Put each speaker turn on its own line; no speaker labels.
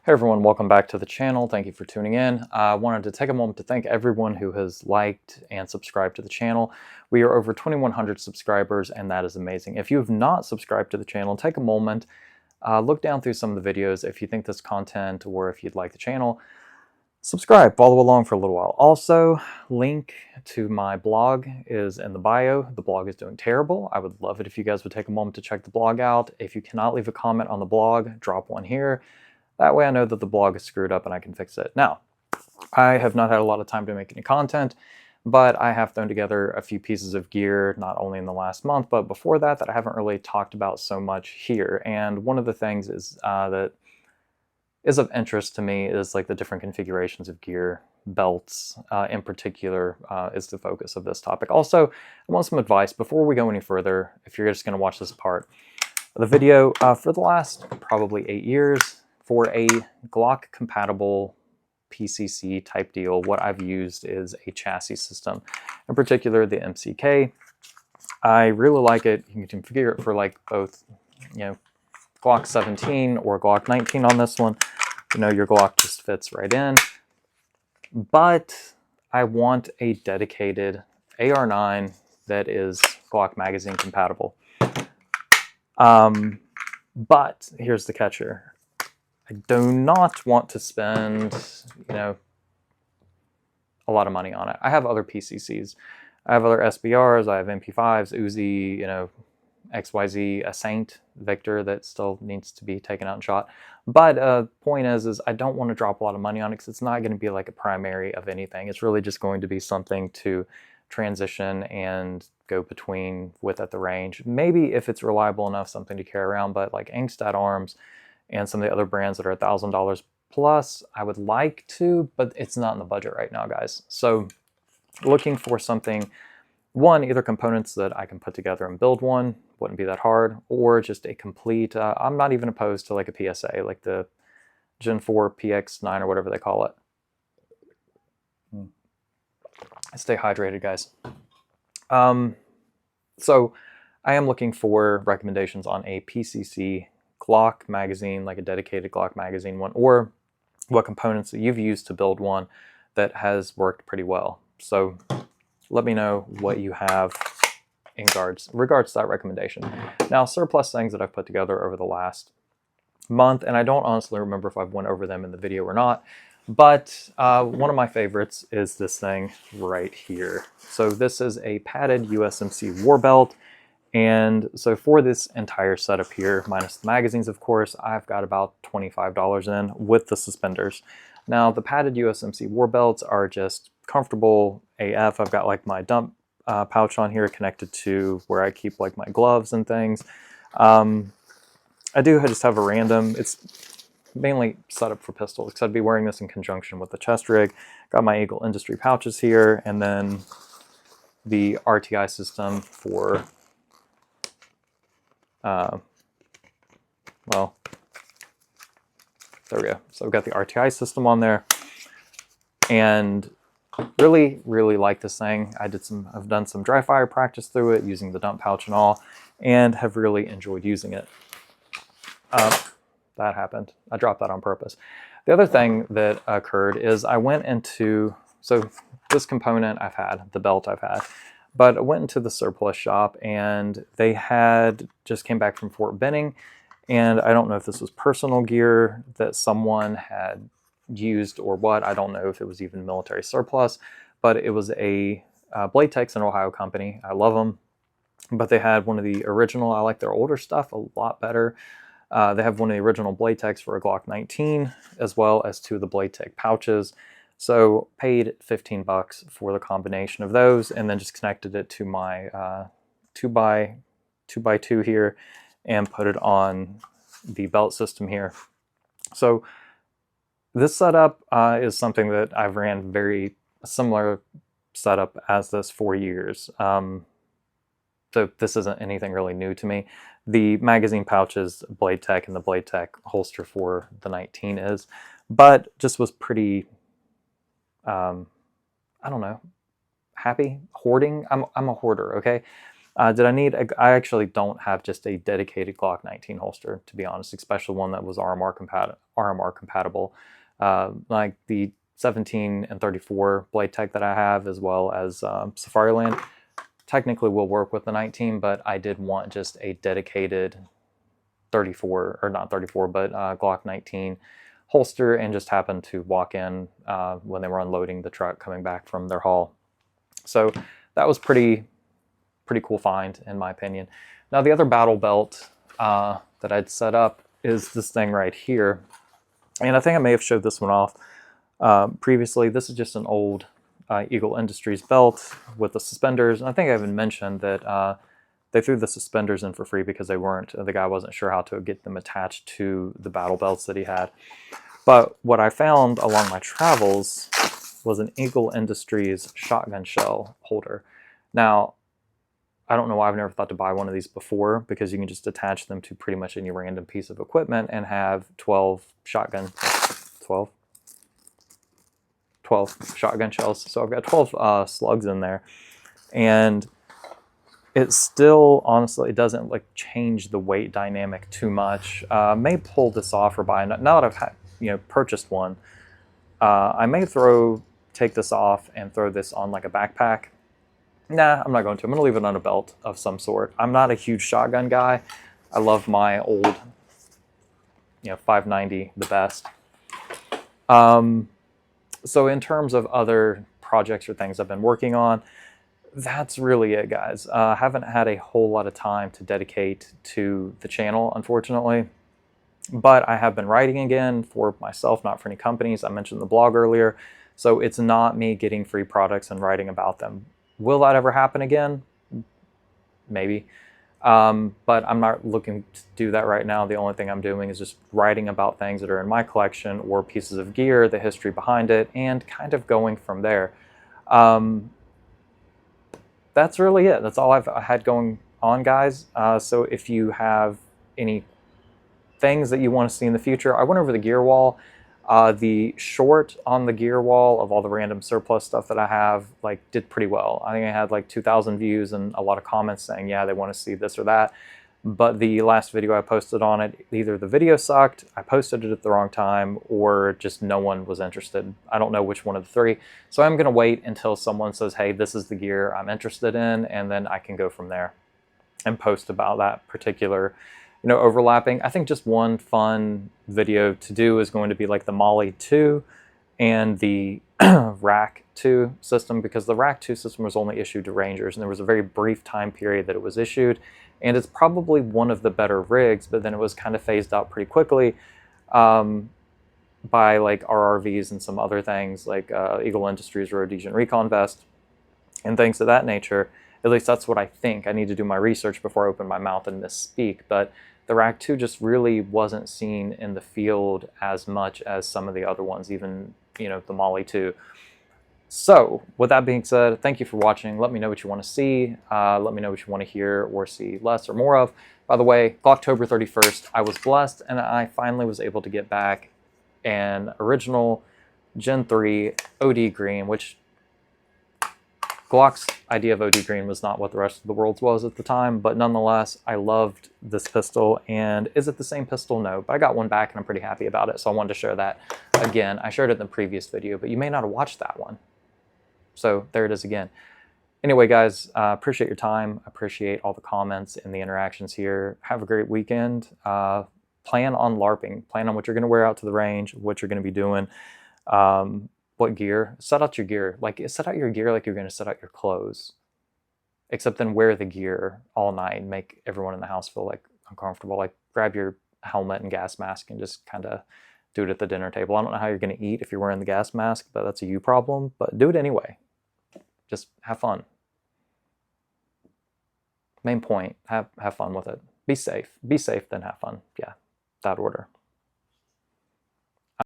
Hey everyone, welcome back to the channel. Thank you for tuning in. I wanted to take a moment to thank everyone who has liked and subscribed to the channel. We are over 2,100 subscribers, and that is amazing. If you have not subscribed to the channel, take a moment, look down through some of the videos. If you think this content or if you'd like the channel, subscribe, follow along for a little while. Also, link to my blog is in the bio. The blog is doing terrible. I would love it if you guys would take a moment to check the blog out. If you cannot leave a comment on the blog, drop one here. That way I know that the blog is screwed up and I can fix it. Now, I have not had a lot of time to make any content, but I have thrown together a few pieces of gear, not only in the last month, but before that I haven't really talked about so much here. And one of the things is that is of interest to me is like the different configurations of gear. Belts in particular is the focus of this topic. Also, I want some advice before we go any further. If you're just going to watch this part of the video, for the last probably 8 years, for a Glock compatible PCC type deal, what I've used is a chassis system, in particular the MCK. I really like it. You can configure it for like both, Glock 17 or Glock 19 on this one. Your Glock just fits right in. But I want a dedicated AR9 that is Glock magazine compatible. But here's the catcher. I do not want to spend, a lot of money on it. I have other PCCs. I have other SBRs, I have MP5s, Uzi, XYZ, a Saint Victor that still needs to be taken out and shot. But point is I don't want to drop a lot of money on it because it's not going to be like a primary of anything. It's really just going to be something to transition and go between with at the range. Maybe if it's reliable enough, something to carry around, but like Angstadt Arms and some of the other brands that are $1,000 plus, I would like to, but it's not in the budget right now, guys. So looking for something, one, either components that I can put together and build one, wouldn't be that hard, or just a complete, I'm not even opposed to like a PSA, like the Gen 4 PX9 or whatever they call it. Stay hydrated, guys. So I am looking for recommendations on a PCC Glock magazine, like a dedicated Glock magazine one, or what components that you've used to build one that has worked pretty well. So let me know what you have in regards to that recommendation. Now, surplus things that I've put together over the last month, and I don't honestly remember if I've went over them in the video or not, but one of my favorites is this thing right here. So this is a padded USMC war belt. And so for this entire setup here, minus the magazines, of course, I've got about $25 in with the suspenders. Now, the padded USMC war belts are just comfortable AF. I've got like my dump pouch on here connected to where I keep like my gloves and things. I just have a random, it's mainly set up for pistols because I'd be wearing this in conjunction with the chest rig. Got my Eagle Industry pouches here, and then the RTI system for well, there we go. So I've got the RTI system on there, and really like this thing. I've done some dry fire practice through it using the dump pouch and all, and have really enjoyed using it. That happened. I dropped that on purpose. The other thing that occurred is I went into, so this component I've had, the belt I've had, but I went into the surplus shop and they just came back from Fort Benning, and I don't know if this was personal gear that someone had used or what. I don't know if it was even military surplus, but it was a Blade Tech's an Ohio company. I love them, but they had one of the original, I like their older stuff a lot better. They have one of the original Blade Techs for a Glock 19, as well as two of the Blade Tech pouches. So paid 15 bucks for the combination of those, and then just connected it to my 2x2 here and put it on the belt system here. So this setup is something that I've ran very similar setup as this for years. So this isn't anything really new to me. The magazine pouches, Blade Tech, and the Blade Tech holster for the 19 is, but just was pretty, I don't know, happy hoarding. I'm a hoarder, okay? Did I need I actually don't have just a dedicated Glock 19 holster, to be honest, especially one that was RMR compatible. Like the 17 and 34 blade tech that I have, as well as Safariland, technically will work with the 19, but I did want just a dedicated 34, or not 34, but Glock 19 holster, and just happened to walk in when they were unloading the truck coming back from their haul. So that was pretty cool find, in my opinion. Now the other battle belt that I'd set up is this thing right here. And I think I may have showed this one off previously. This is just an old Eagle Industries belt with the suspenders. And I think I even mentioned that they threw the suspenders in for free because the guy wasn't sure how to get them attached to the battle belts that he had. But what I found along my travels was an Eagle Industries shotgun shell holder. Now, I don't know why I've never thought to buy one of these before, because you can just attach them to pretty much any random piece of equipment and have 12 shotgun shells. So I've got 12 slugs in there, and it still, honestly, it doesn't like change the weight dynamic too much. May pull this off or buy, now that I've purchased one, I may take this off and throw this on like a backpack. Nah, I'm not going to. I'm going to leave it on a belt of some sort. I'm not a huge shotgun guy. I love my old, 590 the best. So in terms of other projects or things I've been working on, that's really it, guys. I haven't had a whole lot of time to dedicate to the channel, unfortunately. But I have been writing again for myself, not for any companies. I mentioned the blog earlier. So it's not me getting free products and writing about them. Will that ever happen again? Maybe. But I'm not looking to do that right now. The only thing I'm doing is just writing about things that are in my collection or pieces of gear, the history behind it, and kind of going from there. That's really it. That's all I've had going on, guys. So if you have any things that you want to see in the future, I went over the gear wall. The short on the gear wall of all the random surplus stuff that I have did pretty well. I think I had like 2,000 views and a lot of comments saying, yeah, they want to see this or that. But the last video I posted on it, either the video sucked, I posted it at the wrong time, or just no one was interested. I don't know which one of the three. So I'm going to wait until someone says, hey, this is the gear I'm interested in, and then I can go from there and post about that particular overlapping. I think just one fun video to do is going to be like the Molly 2 and the Rack 2 system, because the Rack 2 system was only issued to Rangers, and there was a very brief time period that it was issued, and it's probably one of the better rigs, but then it was kind of phased out pretty quickly by like RRVs and some other things like Eagle Industries Rhodesian Recon Vest and things of that nature. At least that's what I think. I need to do my research before I open my mouth and misspeak, but the Rack 2 just really wasn't seen in the field as much as some of the other ones, even, the Molly 2. So, with that being said, thank you for watching. Let me know what you want to see. Let me know what you want to hear or see less or more of. By the way, October 31st, I was blessed, and I finally was able to get back an original Gen 3 OD green, which Glock's idea of OD green was not what the rest of the world's was at the time, but nonetheless, I loved this pistol. And is it the same pistol? No, but I got one back and I'm pretty happy about it, so I wanted to share that again. I shared it in the previous video, but you may not have watched that one. So there it is again. Anyway, guys, appreciate your time. Appreciate all the comments and the interactions here. Have a great weekend. Plan on LARPing. Plan on what you're going to wear out to the range, what you're going to be doing. What gear? Set out your gear. Set out your gear like you're going to set out your clothes. Except then wear the gear all night and make everyone in the house feel uncomfortable. Grab your helmet and gas mask and just kind of do it at the dinner table. I don't know how you're going to eat if you're wearing the gas mask, but that's a you problem. But do it anyway. Just have fun. Main point, have fun with it. Be safe. Be safe, then have fun. Yeah, that order.